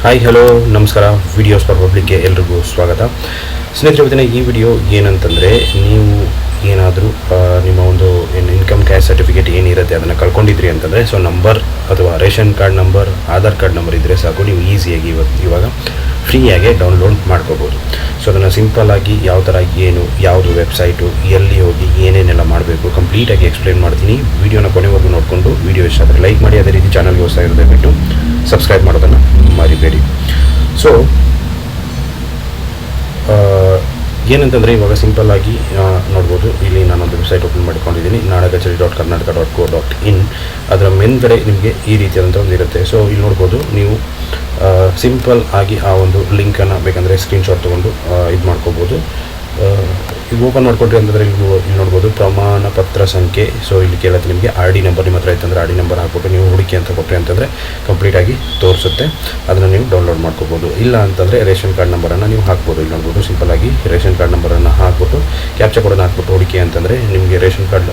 Hi hello ನಮಸ್ಕಾರ. Videos for ಪಬ್ಲಿಕ್ಗೆ ಎಲ್ರಿಗೂ ಸ್ವಾಗತ. ಸ್ನೇಹಿತರೆ, ಇವತ್ತಿನ ಈ ವಿಡಿಯೋ ಏನಂತಂದರೆ, ನೀವು ಏನಾದರೂ ನಿಮ್ಮ ಒಂದು ಇನ್ಕಮ್ ಟ್ಯಾಕ್ಸ್ ಸರ್ಟಿಫಿಕೇಟ್ ಏನಿರುತ್ತೆ ಅದನ್ನು ಕಳ್ಕೊಂಡಿದ್ರಿ ಅಂತಂದರೆ, ಸೊ ನಂಬರ್ ಅಥವಾ ration card number, Aadhaar card number ಇದ್ದರೆ ಸಾಕು, ನೀವು ಈಸಿಯಾಗಿ ಇವಾಗ ಫ್ರೀಯಾಗೆ ಡೌನ್ಲೋಡ್ ಮಾಡ್ಕೋಬೋದು. ಸೊ ಅದನ್ನು ಸಿಂಪಲ್ಲಾಗಿ ಯಾವ ಥರ, ಏನು, ಯಾವುದು ವೆಬ್ಸೈಟು, ಎಲ್ಲಿ ಹೋಗಿ ಏನೇನೆಲ್ಲ ಮಾಡಬೇಕು ಕಂಪ್ಲೀಟಾಗಿ ಎಕ್ಸ್ಪ್ಲೇನ್ ಮಾಡ್ತೀನಿ. ವಿಡಿಯೋನ ಕೊನೆವರೆಗೂ ನೋಡಿಕೊಂಡು ವಿಡಿಯೋ ಇಷ್ಟ ಆದರೆ ಲೈಕ್ ಮಾಡಿ, ಅದೇ ರೀತಿ ಚಾನಲ್ಗೆ ಹೊಸ ಇರೋದೇ ಬಿಟ್ಟು ಸಬ್ಸ್ಕ್ರೈಬ್ ಮಾಡೋದನ್ನು ಮರಿಬೇಡಿ. ಸೊ ಏನಂತಂದರೆ, ಇವಾಗ ಸಿಂಪಲ್ಲಾಗಿ ನೋಡ್ಬೋದು, ಇಲ್ಲಿ ನಾನೊಂದು ವೆಬ್ಸೈಟ್ ಓಪನ್ ಮಾಡಿಕೊಂಡಿದ್ದೀನಿ, nadagachari.karnataka.co.in. ಅದರ ಮೇಲ್ಗಡೆ ನಿಮಗೆ ಈ ರೀತಿಯಾದಂಥ ಒಂದು ಇರುತ್ತೆ. ಸೊ ಇಲ್ಲಿ ನೋಡ್ಬೋದು, ನೀವು ಸಿಂಪಲ್ ಆಗಿ ಆ ಒಂದು ಲಿಂಕನ್ನು ಬೇಕಂದರೆ ಸ್ಕ್ರೀನ್ಶಾಟ್ ತೊಗೊಂಡು ಇದು ಮಾಡ್ಕೋಬೋದು. ಈಗ ಓಪನ್ ಮಾಡ್ಕೊಂಡ್ರಿ ಅಂತಂದರೆ ಇಲ್ಲಿ ನೋಡ್ಬೋದು ಪ್ರಮಾಣ ಪತ್ರ ಸಂಖ್ಯೆ. ಸೊ ಇಲ್ಲಿ ಕೇಳುತ್ತೆ ನಿಮಗೆ ಆರ್ ಡಿ ನಂಬರ್. ನಿಮ್ಮ ಹತ್ರ ಇತ್ತಂದರೆ ಆರ್ ಡಿ ನಂಬರ್ ಹಾಕ್ಬಿಟ್ಟು ನೀವು ಹುಡುಕಿ ಅಂತ ಕೊಟ್ಟರೆ ಅಂತಂದರೆ ಕಂಪ್ಲೀಟಾಗಿ ತೋರಿಸುತ್ತೆ. ಅದನ್ನು ನೀವು ಡೌನ್ಲೋಡ್ ಮಾಡ್ಕೋಬೋದು. ಇಲ್ಲ ಅಂತಂದರೆ ರೇಷನ್ ಕಾರ್ಡ್ ನಂಬರನ್ನು ನೀವು ಹಾಕ್ಬೋದು. ಇಲ್ಲಿ ನೋಡ್ಬೋದು, ಸಿಂಪಲ್ಲಾಗಿ ರೇಷನ್ ಕಾರ್ಡ್ ನಂಬರನ್ನು ಹಾಕ್ಬಿಟ್ಟು ಕ್ಯಾಪ್ಚಾ ಕೋಡನ್ನು ಹಾಕ್ಬಿಟ್ಟು ಹುಡುಕಿ ಅಂತಂದರೆ ನಿಮಗೆ ರೇಷನ್ ಕಾರ್ಡ್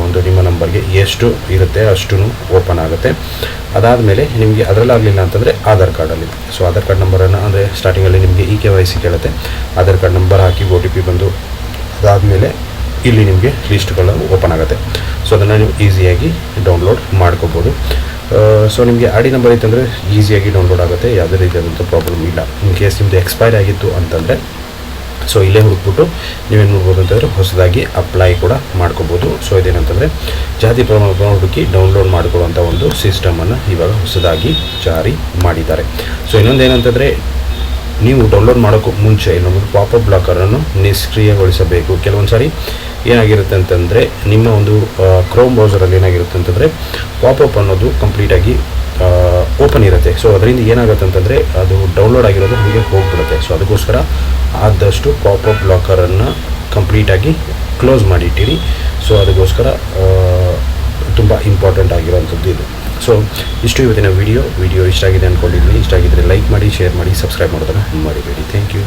ಒಂದು ನಿಮ್ಮ ನಂಬರ್ಗೆ ಎಷ್ಟು ಇರುತ್ತೆ ಅಷ್ಟು ಓಪನ್ ಆಗುತ್ತೆ. ಅದಾದಮೇಲೆ ನಿಮಗೆ ಅದರಲ್ಲಾಗಲಿಲ್ಲ ಅಂತಂದರೆ ಆಧಾರ್ ಕಾರ್ಡಲ್ಲಿ, ಸೊ ಆಧಾರ್ ಕಾರ್ಡ್ ನಂಬರನ್ನು ಅಂದರೆ ಸ್ಟಾರ್ಟಿಂಗಲ್ಲಿ ನಿಮಗೆ KYC ಕೇಳುತ್ತೆ. ಆಧಾರ್ ಕಾರ್ಡ್ ನಂಬರ್ ಹಾಕಿ OTP ಬಂದು ಅದಾದಮೇಲೆ ಇಲ್ಲಿ ನಿಮಗೆ ಲಿಸ್ಟ್ಗಳು ಓಪನ್ ಆಗುತ್ತೆ. ಸೊ ಅದನ್ನು ನೀವು ಈಸಿಯಾಗಿ ಡೌನ್ಲೋಡ್ ಮಾಡ್ಕೋಬೋದು. ಸೊ ನಿಮಗೆ ಆರ್ ಡಿ ನಂಬರ್ ಇತ್ತಂದರೆ ಈಸಿಯಾಗಿ ಡೌನ್ಲೋಡ್ ಆಗುತ್ತೆ, ಯಾವುದೇ ರೀತಿಯಾದಂಥ ಪ್ರಾಬ್ಲಮ್ ಇಲ್ಲ. ಇನ್ ಕೇಸ್ ನಿಮ್ಮದು ಎಕ್ಸ್ಪೈರ್ ಆಗಿತ್ತು ಅಂತಂದರೆ ಸೊ ಇಲ್ಲೇ ಹುಡುಕ್ಬಿಟ್ಟು ನೀವೇನು ಮಾಡ್ಬೋದು ಅಂತಂದರೆ ಹೊಸದಾಗಿ ಅಪ್ಲೈ ಕೂಡ ಮಾಡ್ಕೋಬೋದು. ಸೊ ಇದೇನಂತಂದರೆ ಜಾತಿ ಪ್ರಮಾಣ ಹುಡುಕಿ ಡೌನ್ಲೋಡ್ ಮಾಡಿಕೊಳ್ಳುವಂಥ ಒಂದು ಸಿಸ್ಟಮನ್ನು ಇವಾಗ ಹೊಸದಾಗಿ ಜಾರಿ ಮಾಡಿದ್ದಾರೆ. ಸೊ ಇನ್ನೊಂದು ಏನಂತಂದರೆ, ನೀವು ಡೌನ್ಲೋಡ್ ಮಾಡೋಕ್ಕೂ ಮುಂಚೆ ಇನ್ನೊಂದು ಪಾಪಪ್ ಬ್ಲಾಕರನ್ನು ನಿಷ್ಕ್ರಿಯಗೊಳಿಸಬೇಕು. ಕೆಲವೊಂದು ಸಾರಿ ಏನಾಗಿರುತ್ತೆ ಅಂತಂದರೆ, ನಿಮ್ಮ ಒಂದು ಕ್ರೋಮ್ ಬ್ರೌಸರಲ್ಲಿ ಏನಾಗಿರುತ್ತೆ ಅಂತಂದರೆ ಪಾಪಪ್ ಅನ್ನೋದು ಕಂಪ್ಲೀಟಾಗಿ ಓಪನ್ ಇರುತ್ತೆ. ಸೊ ಅದರಿಂದ ಏನಾಗುತ್ತೆ ಅಂತಂದರೆ ಅದು ಡೌನ್ಲೋಡ್ ಆಗಿರೋದು ನಿಮಗೆ ಹೋಗ್ಬಿಡುತ್ತೆ. ಸೊ ಅದಕ್ಕೋಸ್ಕರ ಆದಷ್ಟು ಪಾಪಪ್ ಬ್ಲಾಕರನ್ನು ಕಂಪ್ಲೀಟಾಗಿ ಕ್ಲೋಸ್ ಮಾಡಿಟ್ಟಿರಿ. ಸೊ ಅದಕ್ಕೋಸ್ಕರ ತುಂಬ ಇಂಪಾರ್ಟೆಂಟ್ ಆಗಿರೋವಂಥದ್ದು ಇದು. ಸೊ ಇಷ್ಟು ಇವತ್ತಿನ ವಿಡಿಯೋ ಇಷ್ಟ ಆಗಿದೆ ಅಂದ್ಕೊಂಡಿದ್ದೀನಿ. ಇಷ್ಟ ಆಗಿದ್ದರೆ ಲೈಕ್ ಮಾಡಿ, ಶೇರ್ ಮಾಡಿ, ಸಬ್ಸ್ಕ್ರೈಬ್ ಮಾಡೋದನ್ನು ಮರಿಬೇಡಿ. Thank you.